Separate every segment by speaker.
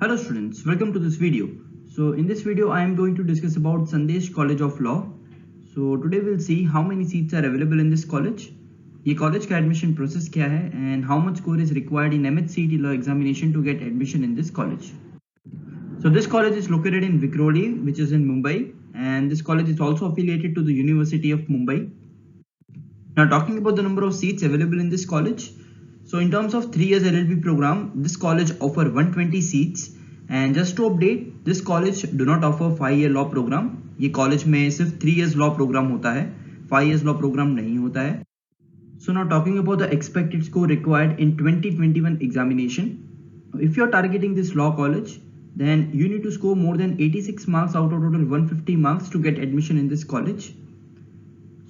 Speaker 1: Hello students, welcome to this video. So in this video I am going to discuss about Sandesh College of Law. So today we'll see how many seats are available in this college, ये college का admission process क्या है, and how much score is required in CET law examination to get admission in this college. So this college is located in Vikhroli, which is in Mumbai, and this college is also affiliated to the University of Mumbai. Now talking about the number of seats available in this college. So in terms of 3 years LLB program, this college offer 120 seats, and just to update, this college do not offer 5-year law program. ये college में सिर्फ 3 years law program होता है, 5 years law program नहीं होता है. So now talking about the expected score required in 2021 examination. If you are targeting this law college, then you need to score more than 86 marks out of total 150 marks to get admission in this college.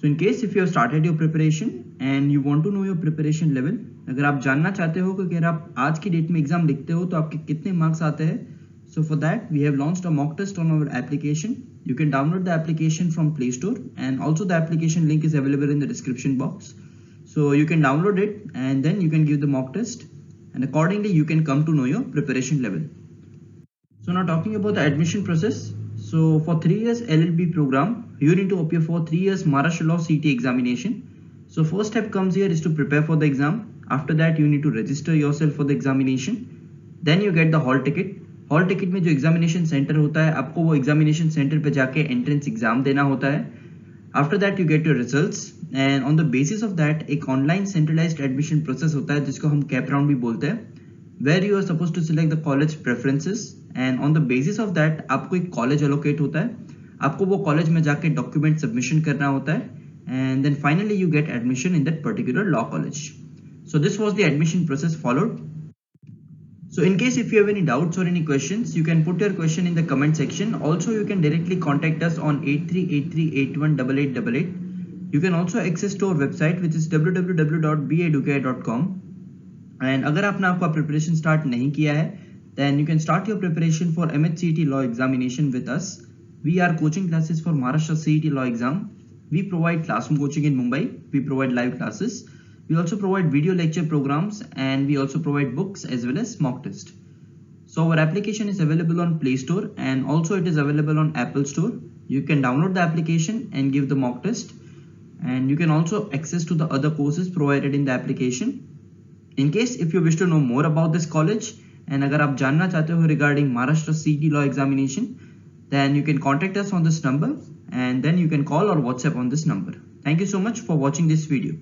Speaker 1: So in case if you have started your preparation and you want to know your preparation level, अगर आप जानना चाहते हो कि अगर आप आज की डेट में एग्जाम लिखते हो तो आपके कितने मार्क्स आते हैं, so for that we have launched a mock test on our application. You can download the application from Play Store, and also the application link is available in the description box. So you can download it and then you can give the mock test, and accordingly you can come to know your preparation level. So now talking about the admission process. So for 3 years LLB program, you need to appear for 3 years Maharashtra Law CET examination. So first step comes here is to prepare for the exam. After that you need to register yourself for the examination. Then you get the hall ticket. Hall ticket में जो examination centre होता है, आपको वो examination centre पे जाके entrance exam देना होता है. After that you get your results, and on the basis of that एक ऑनलाइन सेंट्रलाइज्ड एडमिशन प्रोसेस होता है जिसको हम कैप राउंड भी बोलते हैं, where you are suppose to select the college preferences, and on the basis of that आपको एक कॉलेज एलोकेट होता है. आपको वो कॉलेज में जाके डॉक्यूमेंट सबमिशन करना होता है, and then finally you get admission in that particular law college. So this was the admission process followed. So in case if you have any doubts or any questions, you can put your question in the comment section. Also you can directly contact us on 8383818888. You can also access to our website which is www.beducare.com. and अगर आपने आपका preparation start नहीं किया है, then you can start your preparation for CET law examination with us. We are coaching classes for Maharashtra CET law exam. We provide classroom coaching in Mumbai. We provide live classes. We also provide video lecture programs, and we also provide books as well as mock test. So our application is available on Play Store, and also it is available on Apple Store. You can download the application and give the mock test, and you can also access to the other courses provided in the application. In case if you wish to know more about this college, and अगर आप जानना चाहते हो regarding Maharashtra CET law examination, then you can contact us on this number, and then you can call or WhatsApp on this number. Thank you so much for watching this video.